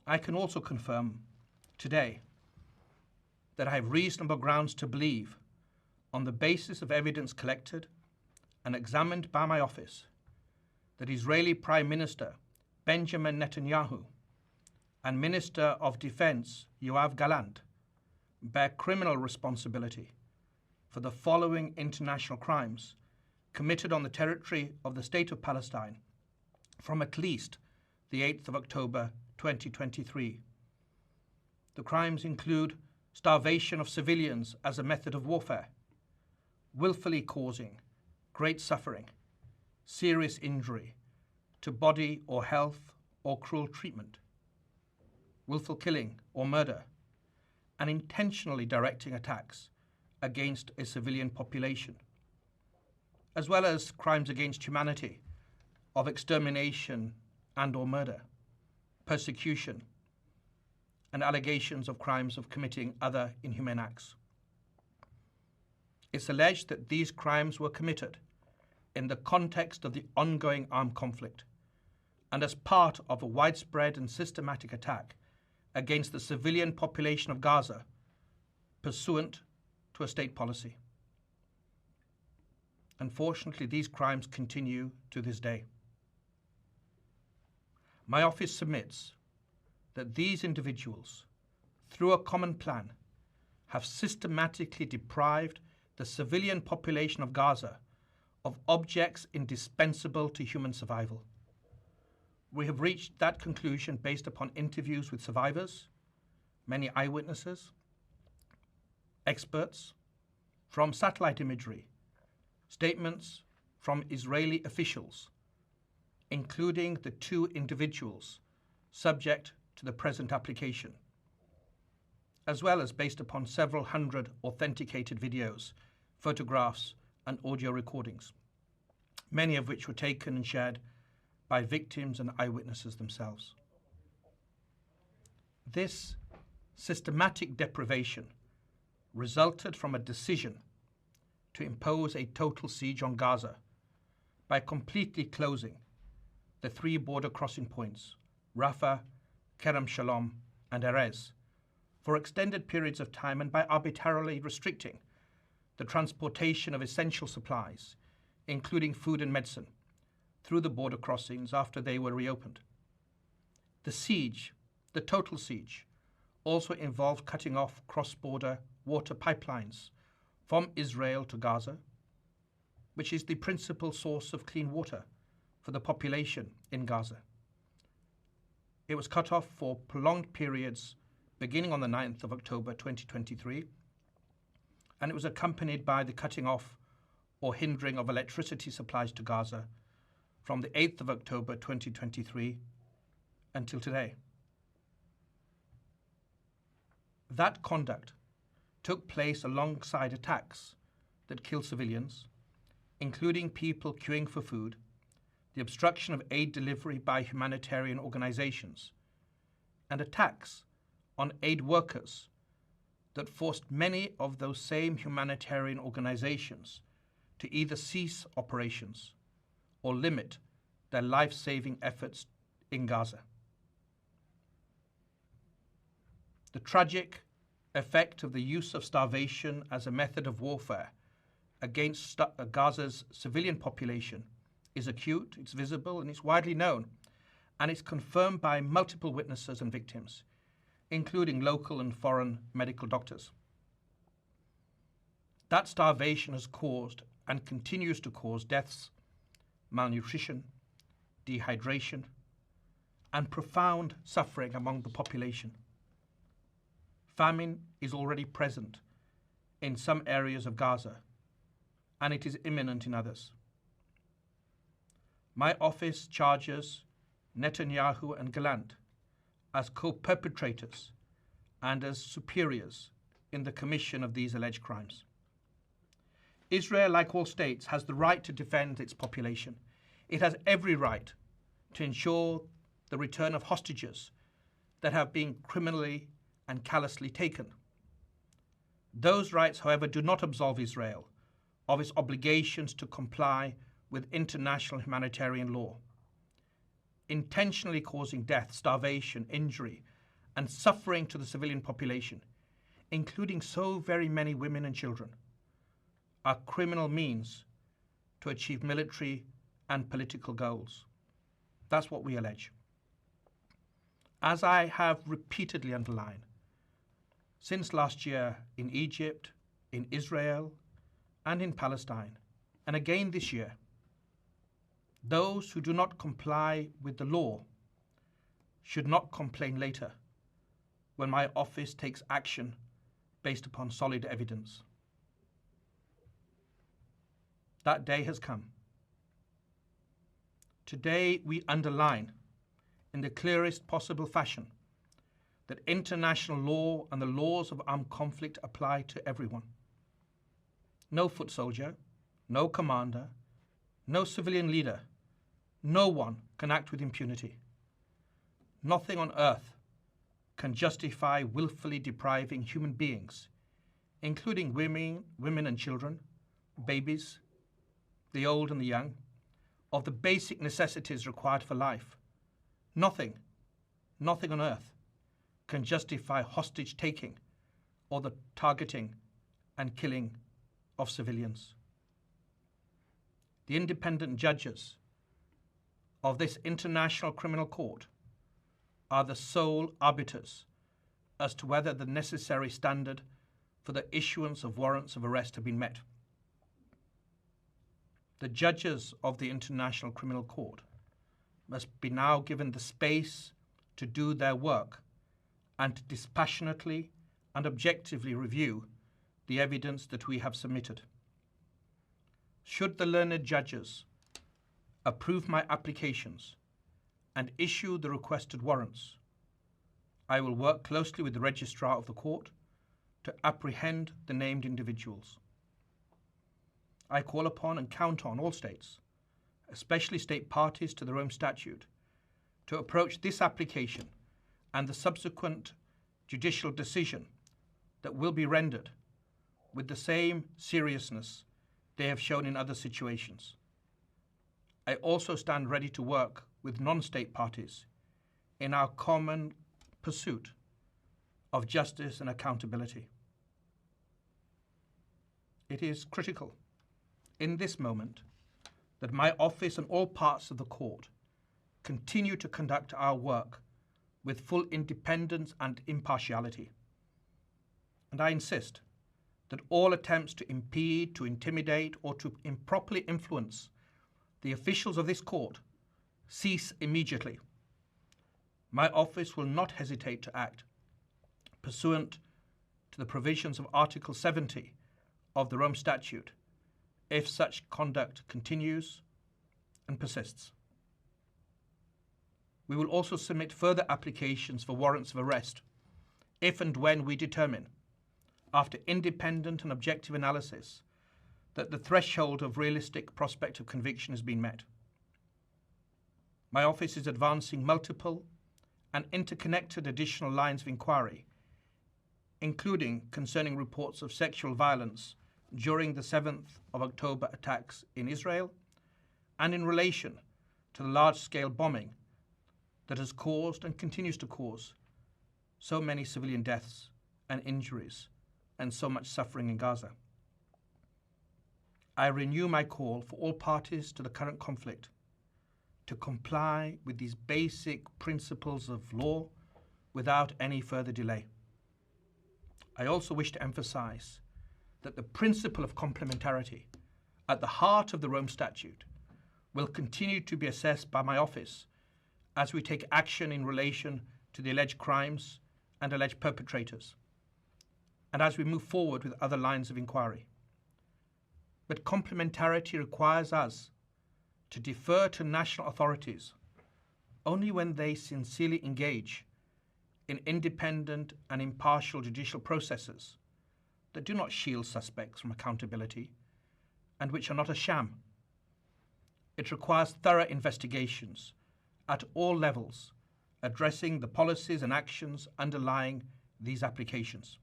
I can also confirm today that I have reasonable grounds to believe, on the basis of evidence collected and examined by my office, that Israeli Prime Minister Benjamin Netanyahu and Minister of Defense Yoav Gallant bear criminal responsibility for the following international crimes committed on the territory of the State of Palestine from at least the 8th of October 2023. The crimes include starvation of civilians as a method of warfare, willfully causing great suffering, serious injury to body or health or cruel treatment, willful killing or murder, and intentionally directing attacks against a civilian population, as well as crimes against humanity of extermination and/or murder, persecution, and allegations of crimes of committing other inhumane acts. It's alleged that these crimes were committed in the context of the ongoing armed conflict and as part of a widespread and systematic attack against the civilian population of Gaza pursuant to a state policy. Unfortunately, these crimes continue to this day. My office submits that these individuals, through a common plan, have systematically deprived the civilian population of Gaza of objects indispensable to human survival. We have reached that conclusion based upon interviews with survivors, many eyewitnesses, experts, from satellite imagery, statements from Israeli officials, including the 2 individuals subject to the present application, as well as based upon several hundred authenticated videos, photographs, and audio recordings, many of which were taken and shared by victims and eyewitnesses themselves. This systematic deprivation resulted from a decision to impose a total siege on Gaza by completely closing the 3 border crossing points, Rafah, Kerem Shalom, and Erez, for extended periods of time, and by arbitrarily restricting the transportation of essential supplies, including food and medicine, through the border crossings after they were reopened. The siege, the total siege, also involved cutting off cross-border water pipelines from Israel to Gaza, which is the principal source of clean water for the population in Gaza. It was cut off for prolonged periods beginning on the 9th of October 2023, and it was accompanied by the cutting off or hindering of electricity supplies to Gaza from the 8th of October 2023 until today. That conduct took place alongside attacks that killed civilians, including people queuing for food, the obstruction of aid delivery by humanitarian organizations, and attacks on aid workers that forced many of those same humanitarian organizations to either cease operations or limit their life-saving efforts in Gaza. The tragic effect of the use of starvation as a method of warfare against Gaza's civilian population is acute, it's visible, and it's widely known, and it's confirmed by multiple witnesses and victims, including local and foreign medical doctors. That starvation has caused and continues to cause deaths, malnutrition, dehydration, and profound suffering among the population. Famine is already present in some areas of Gaza, and it is imminent in others. My office charges Netanyahu and Gallant as co-perpetrators and as superiors in the commission of these alleged crimes. Israel, like all states, has the right to defend its population. It has every right to ensure the return of hostages that have been criminally and callously taken. Those rights, however, do not absolve Israel of its obligations to comply with international humanitarian law. Intentionally causing death, starvation, injury, and suffering to the civilian population, including so very many women and children, are criminal means to achieve military and political goals. That's what we allege. As I have repeatedly underlined, since last year in Egypt, in Israel, and in Palestine, and again this year, those who do not comply with the law should not complain later when my office takes action based upon solid evidence. That day has come. Today we underline in the clearest possible fashion that international law and the laws of armed conflict apply to everyone. No foot soldier, no commander, no civilian leader, no one can act with impunity. Nothing on earth can justify willfully depriving human beings, including women and children, babies, the old and the young, of the basic necessities required for life. Nothing on earth can justify hostage taking or the targeting and killing of civilians. The independent judges of this International Criminal Court are the sole arbiters as to whether the necessary standard for the issuance of warrants of arrest have been met. The judges of the International Criminal Court must be now given the space to do their work and to dispassionately and objectively review the evidence that we have submitted. Should the learned judges approve my applications and issue the requested warrants, I will work closely with the registrar of the court to apprehend the named individuals. I call upon and count on all states, especially state parties to the Rome Statute, to approach this application and the subsequent judicial decision that will be rendered with the same seriousness they have shown in other situations. I also stand ready to work with non-state parties in our common pursuit of justice and accountability. It is critical in this moment that my office and all parts of the court continue to conduct our work with full independence and impartiality. And I insist that all attempts to impede, to intimidate, or to improperly influence the officials of this court cease immediately. My office will not hesitate to act pursuant to the provisions of Article 70 of the Rome Statute if such conduct continues and persists. We will also submit further applications for warrants of arrest if and when we determine, after independent and objective analysis, that the threshold of realistic prospect of conviction has been met. My office is advancing multiple and interconnected additional lines of inquiry, including concerning reports of sexual violence during the 7th of October attacks in Israel and in relation to the large-scale bombing that has caused and continues to cause so many civilian deaths and injuries and so much suffering in Gaza. I renew my call for all parties to the current conflict to comply with these basic principles of law without any further delay. I also wish to emphasize that the principle of complementarity at the heart of the Rome Statute will continue to be assessed by my office as we take action in relation to the alleged crimes and alleged perpetrators, and as we move forward with other lines of inquiry. But complementarity requires us to defer to national authorities only when they sincerely engage in independent and impartial judicial processes that do not shield suspects from accountability and which are not a sham. It requires thorough investigations at all levels, addressing the policies and actions underlying these applications.